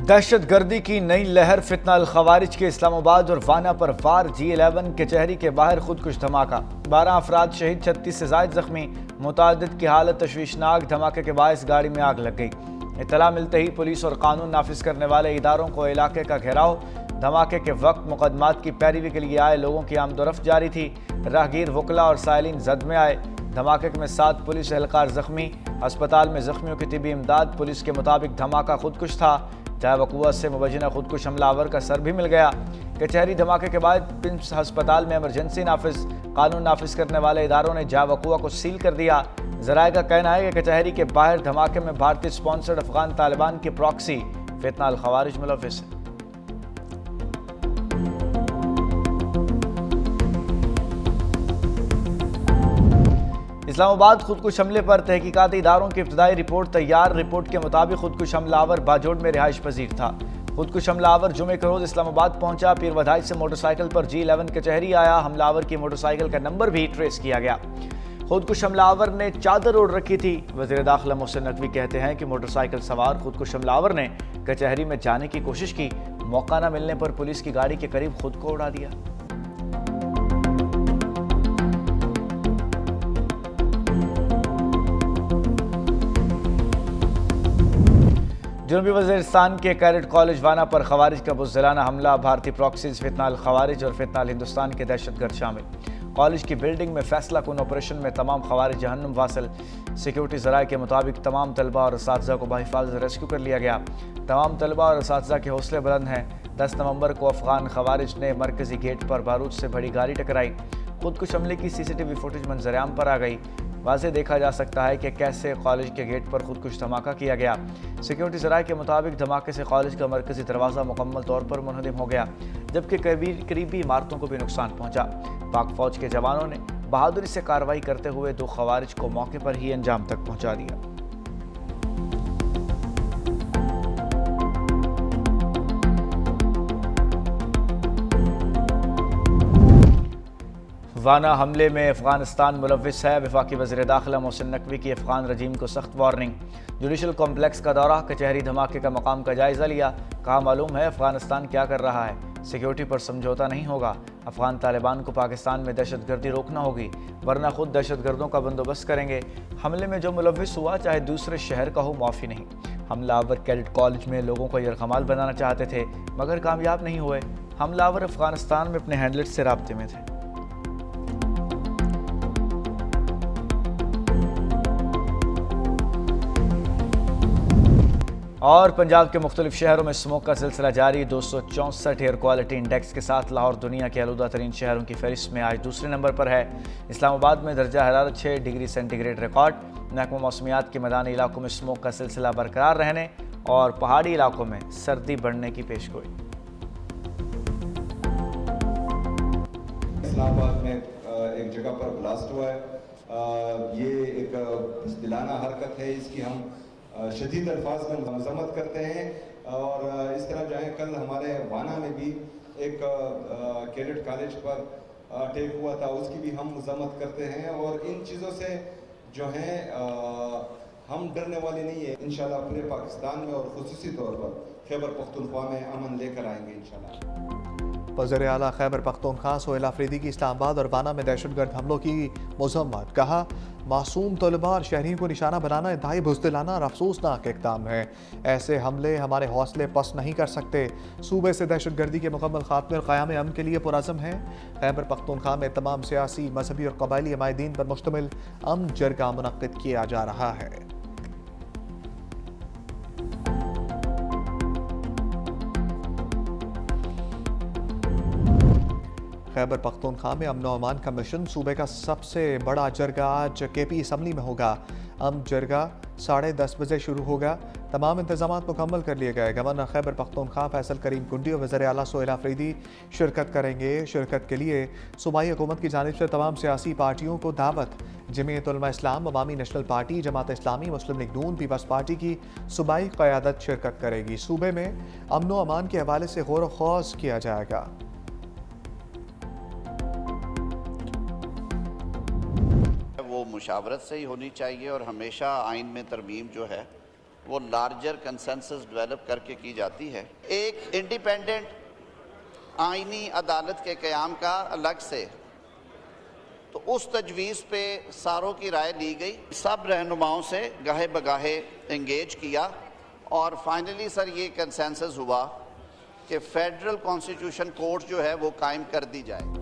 दहशत गर्दी की नई लहर, फितना अल खवारिज के इस्लामाबाद और वाना पर वार। G11 कचहरी के बाहर खुदकुश धमाका, 12 अफराद शहीद, 36 से जायद जख्मी, मुतादिद की हालत तशवीशनाक। धमाके के बायस गाड़ी में आग लग गई। इत्तला मिलते ही पुलिस और कानून नाफिज करने वाले इदारों को इलाके का घेराव। धमाके के वक्त मुकदमात की पैरवी के लिए आए लोगों की आमदोरफ्त जारी थी। राहगीर, वकला और साइलिन जद में आए। धमाके में 7 पुलिस एहलकार जख्मी, अस्पताल में जख्मियों की तिबी इमदाद। पुलिस के मुताबिक धमाका खुदकुश था। जावकुआ से मुबजना खुदकुश हमलावर का सर भी मिल गया। कचहरी धमाके के बाद पिम्स अस्पताल में इमरजेंसी नाफिज। कानून नाफिज करने वाले इदारों ने जावकुआ को सील कर दिया। जराये का कहना है कि कचहरी के बाहर धमाके में भारतीय स्पॉन्सर्ड अफगान तालिबान की प्रॉक्सी फितना अल खवारिज मुलव्विस है। इस्लामाबाद खुदकुश हमले पर तहकीकाती इदारों की इब्तदाई रिपोर्ट तैयार। रिपोर्ट के मुताबिक खुदकुश हमलावर बाजोड़ में रिहाइश पजीर था। खुदकुश हमलावर जुमे के रोज इस्लामाबाद पहुंचा। पीर वधाई से मोटरसाइकिल पर G11 कचहरी आया। हमलावर की मोटरसाइकिल का नंबर भी ट्रेस किया गया। खुदकुश हमलावर ने चादर ओढ़ रखी थी। वज़ीर दाखिला मोहसिन नकवी कहते हैं कि मोटरसाइकिल सवार खुदकुश हमलावर ने कचहरी में जाने की कोशिश की। मौका न मिलने पर पुलिस की गाड़ी के करीब खुद को उड़ा दिया। जनूबी वज़ीरिस्तान के कैडेट कॉलेज वाना पर खवारिज का बुज़दिलाना हमला। भारतीय प्रॉक्सीज, फितना अल खवारिज और फितना अल हिंदुस्तान के दहशतगर्द शामिल। कॉलेज की बिल्डिंग में फैसला कुन ऑपरेशन में तमाम खवारिज जहन्नुम वासिल। सिक्योरिटी ज़राए के मुताबिक तमाम तलबा और असातिज़ा को बहिफाज़त रेस्क्यू कर लिया गया। तमाम तलबा और असातिज़ा के हौसले बुलंद हैं। 10 नवंबर को अफगान खवारिज ने मरकजी गेट पर बारूद से भरी गाड़ी टकराई। खुदकुश हमले की CCTV फुटेज मंजर-ए-आम पर आ गई। वाज़े देखा जा सकता है कि कैसे कॉलेज के गेट पर खुदकुश धमाका किया गया। सिक्योरिटी ज़राए के मुताबिक धमाके से कॉलेज का मरकजी दरवाज़ा मुकम्मल तौर पर मुनहदिम हो गया, जबकि करीबी इमारतों को भी नुकसान पहुंचा। पाक फौज के जवानों ने बहादुरी से कार्रवाई करते हुए 2 खवारिज को मौके पर ही अंजाम तक पहुंचा दिया। वाना हमले में अफगानिस्तान मुलव्विस है। वफाकी वज़ीर दाखिला मोहसिन नकवी की अफगान रजीम को सख्त वार्निंग। जुडिशल कॉम्प्लेक्स का दौरा, कचहरी धमाके का मकाम का जायज़ा लिया। कहा मालूम है अफगानिस्तान क्या कर रहा है। सिक्योरिटी पर समझौता नहीं होगा। अफगान तालिबान को पाकिस्तान में दहशतगर्दी रोकना होगी, वरना खुद दहशतगर्दों का बंदोबस्त करेंगे। हमले में जो मुलव्विस हुआ चाहे दूसरे शहर का हो, माफ़ी नहीं। हमलावर कैडेट कॉलेज में लोगों को यरगमाल बनाना चाहते थे, मगर कामयाब नहीं हुए। हमलावर अफगानिस्तान में अपने हैंडलर से राब्ते में थे। और पंजाब के मुख्तलिफ शहरों में स्मोक का सिलसिला जारी। 264 एयर क्वालिटी इंडेक्स के साथ लाहौर दुनिया के आलूदा तरीन शहरों की फहरिस्त में आज दूसरे नंबर पर है। इस्लामाबाद में दर्जा हरारत 6 डिग्री सेंटीग्रेड रिकॉर्ड। महकमा मौसमियात के मैदानी इलाकों में स्मोक का सिलसिला बरकरार रहने और पहाड़ी इलाकों में सर्दी बढ़ने की पेशगोई। इस्लामाबाद में एक जगह पर ब्लास्ट हुआ है। ये एक बुज़दिलाना हरकत है, इसकी हम शदीद अल्फाज में मज़म्मत करते हैं। और इस तरह जो है कल हमारे वाना में भी एक कैडेट कॉलेज पर अटैक हुआ था, उसकी भी हम मज़म्मत करते हैं। और इन चीज़ों से जो है हम डरने वाले नहीं है। इंशाल्लाह पूरे पाकिस्तान में और खुसूसी तौर पर खैबर पख्तूनख्वा में अमन लेकर आएंगे इंशाल्लाह। वज़ीर आला खैबर पख्तूनख्वा सोहेल आफरीदी की इस्लामाबाद और वाना में दहशतगर्द हमलों की मज़म्मत। कहा मासूम तलबा और शहरियों को निशाना बनाना इंतहाई बुज़दिलाना और अफसोसनाक इक़दाम है। ऐसे हमले हमारे हौसले पस्त नहीं कर सकते। सूबे से दहशतगर्दी के मुकम्मल खात्मे और क़याम अमन के लिए पुरअज़म है। खैबर पख्तूनख्वा में तमाम सियासी, मजहबी और कबायली अमायदीन पर मुश्तमिल अमन जरगा मुनक़्क़िद किया जा रहा है। खैबर पख्तूनख्वा में अमन अमान का मिशन। सूबे का सबसे बड़ा जरगा आज KP असम्बली में होगा। अमन जरगा 10:30 बजे शुरू होगा। तमाम इंतजाम मुकम्मल कर लिए गए। गवर्नर खैबर पख्तूनख्वा फैसल करीम कुंडी और वज़ीर आला सोहेल आफरीदी शिरकत करेंगे। शिरकत के लिए सूबाई हुकूमत की जानिब से तमाम सियासी पार्टियों को दावत। जमीयत उलमा इस्लाम, अवामी नेशनल पार्टी, जमात इस्लामी, मुस्लिम लीग नून, पीपल्स पार्टी की सूबाई क़यादत शिरकत करेगी। सूबे में अमन अमान के हवाले से गौर व खौज किया जाएगा। वो मुशावरत से ही होनी चाहिए और हमेशा आइन में तरमीम जो है वो लार्जर कंसेंसस डेवलप करके की जाती है। एक इंडिपेंडेंट आईनी अदालत के क़याम का अलग से, तो उस तजवीज़ पे सारों की राय ली गई, सब रहनुमाओं से गाहे बगाहे इंगेज किया और फाइनली सर ये कंसेंसस हुआ कि फेडरल कॉन्स्टिट्यूशन कोर्ट जो है वो कायम कर दी जाए।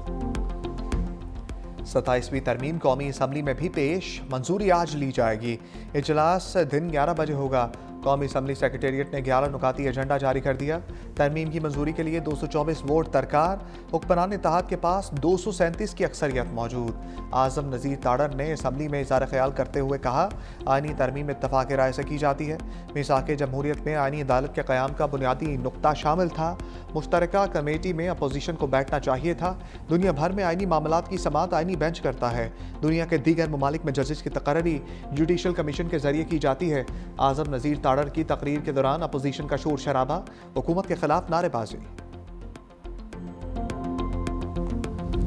27वीं तरमीम कौमी असम्बली में भी पेश, मंजूरी आज ली जाएगी। इजलास दिन 11 बजे होगा। कौमी असम्बली सेक्रेटेरिएट ने 11 नुकाती एजेंडा जारी कर दिया। तरमीम की मंजूरी के लिए 224 वोट दरकार। हुक्मरान इत्तेहाद के पास 237 की अक्सरियत मौजूद। आज़म नज़ीर ताड़र ने असम्बली में इज़हार ख्याल करते हुए कहा, आईनी तरमीम इत्तफाक़ राय से की जाती है। मीसाक़ जमहूरियत में आईनी अदालत के क़याम का बुनियादी नुक्ता शामिल था। मुश्तरका कमेटी में अपोजिशन को बैठना चाहिए था। दुनिया भर में आईनी मामलात की समाअत आईनी बेंच करता है। दुनिया के दीगर ममालिक में जजेस की तकर्री जुडिशल कमीशन के जरिए की जाती है। आज़म नज़ीर ताड़र की तकरीर के दौरान अपोजिशन का शोर शराबा, हुकूमत के खिलाफ नारेबाजी।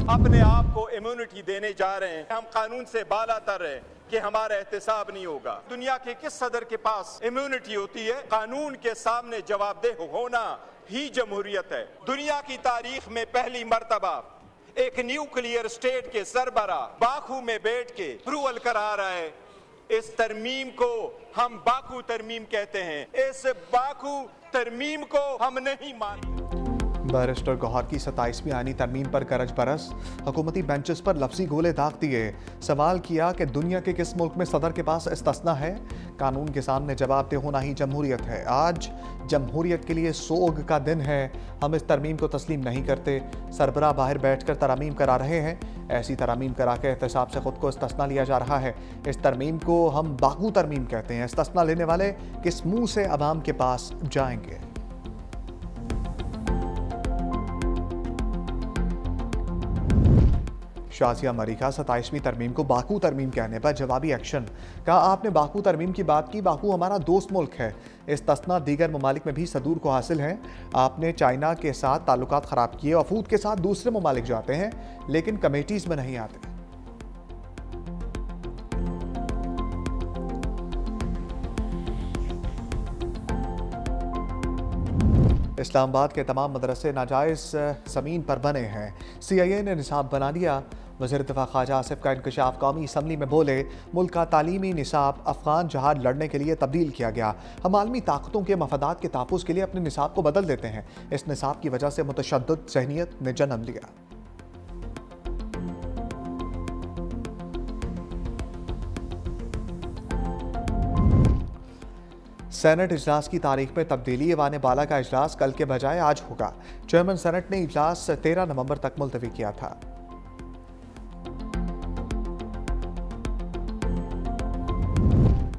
अपने आप को इम्यूनिटी देने जा रहे हैं, हम कानून से बालातर हैं कि हमारा एहतसाब नहीं होगा। दुनिया के किस सदर के पास इम्यूनिटी होती है? कानून के सामने जवाबदेह होना ही जमहूरियत है। दुनिया की तारीख में पहली मर्तबा एक न्यूक्लियर स्टेट के सरबरा बाकू में बैठ के अप्रूवल करा रहा है। इस तरमीम को हम बाकू तरमीम कहते हैं। इस बाकू तरमीम को हम नहीं मानते। बैरिस्टर गौहर की 27वीं आईनी तरमीम पर गरज बरस, हुकूमती बेंचेस पर लफ्जी गोले दाग दिए। सवाल किया कि दुनिया के किस मुल्क में सदर के पास इस्तिस्ना है? कानून के सामने जवाबदेह होना ही जमहूरियत है। आज जमहूरियत के लिए सोग का दिन है। हम इस तरमीम को तस्लीम नहीं करते। सरबराह बाहर बैठकर तरामीम करा रहे हैं। ऐसी तरामीम करा के एहतसाब से खुद को इस्तिस्ना लिया जा रहा है। इस तरमीम को हम बाकू तरमीम कहते हैं। इस्तिस्ना लेने वाले किस मुंह से अवाम के पास जाएंगे? शाजिया मलिका 27वीं तरमीम को बाकू तरमीम कहने पर जवाबी एक्शन। कहा, आपने बाकू तरमीम की बात की। बाकू हमारा दोस्त मुल्क है। इस्तिस्ना दीगर ममालिक में भी सदूर को हासिल है। आपने चाइना के साथ ताल्लुकात ख़राब किए, वफूद के साथ दूसरे ममालिक जाते हैं लेकिन कमेटीज़ में नहीं आते। इस्लामाबाद के तमाम मदरसे नाजायज़ ज़मीन पर बने हैं। CIA ने निसाब बना दिया। वज़ीर दिफ़ा ख्वाजा आसिफ का इंकशाफ। कौमी असम्बली में बोले, मुल्क का तालीमी निसाब अफ़गान जहाद लड़ने के लिए तब्दील किया गया। हम आलमी ताकतों के मफादात के तहफ़्फ़ुज़ के लिए अपने निसाब को बदल देते हैं। इस निसाब की वजह से मुतशद्दिद ज़हनियत ने जन्म लिया। सेनेट इजलास की तारीख में तब्दीली। ईवान बाला का इजलास कल के बजाय आज होगा। चेयरमैन सेनेट ने इजलास 13 नवंबर तक मुलतवी किया था।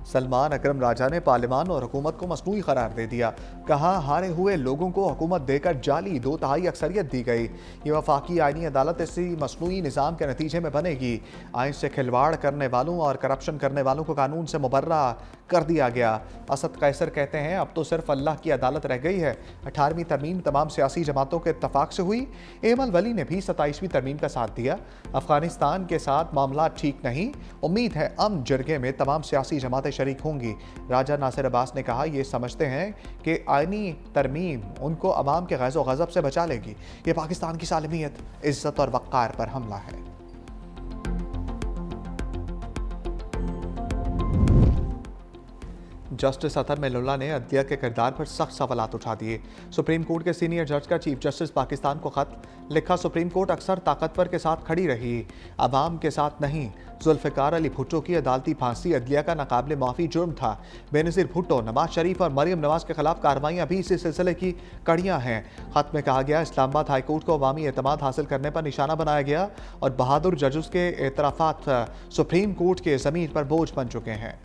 सलमान अकरम राजा ने पार्लियामान और हुकूमत को मसनूई करार दे दिया। कहा, हारे हुए लोगों को हुकूमत देकर जाली 2/3 अक्सरियत दी गई। ये वफाकी आईनी अदालत इसी मसनूई निज़ाम के नतीजे में बनेगी। आइन से खिलवाड़ करने वालों और करप्शन करने वालों को कानून से मुबर्रा कर दिया गया। असद कैसर कहते हैं, अब तो सिर्फ अल्लाह की अदालत रह गई है। 18वीं तरमीम तमाम सियासी जमातों के इत्तफाक से हुई। एमल वली ने भी 27वीं तरमीम का साथ दिया। अफगानिस्तान के साथ मामला ठीक नहीं, उम्मीद है अमन जरगे में तमाम सियासी जमातें शरीक होंगी। राजा नासिर अब्बास ने कहा, ये समझते हैं कि आईनी तरमीम उनको अवाम के गैज़ो गज़ब से बचा लेगी। ये पाकिस्तान की सालमियत, इज्जत और वक़ार पर हमला है। जस्टिस अतर मेलुल्ला ने अदलिया के किरदार पर सख्त सवालात उठा दिए। सुप्रीम कोर्ट के सीनियर जज का चीफ जस्टिस पाकिस्तान को खत लिखा। सुप्रीम कोर्ट अक्सर ताकतवर के साथ खड़ी रही, अवाम के साथ नहीं। जुल्फ़िकार अली भुट्टो की अदालती फांसी अदलिया का नाकाबिले माफ़ी जुर्म था। बेनज़ीर भुट्टो, नवाज शरीफ और मरियम नवाज के खिलाफ कार्रवाइयाँ भी इसी सिलसिले की कड़ियाँ हैं। खत में कहा गया, इस्लामाबाद हाई कोर्ट को अवामी एतमाद हासिल करने पर निशाना बनाया गया और बहादुर जजेस के एतराफ़ात सुप्रीम कोर्ट के ज़मीन पर बोझ बन चुके हैं।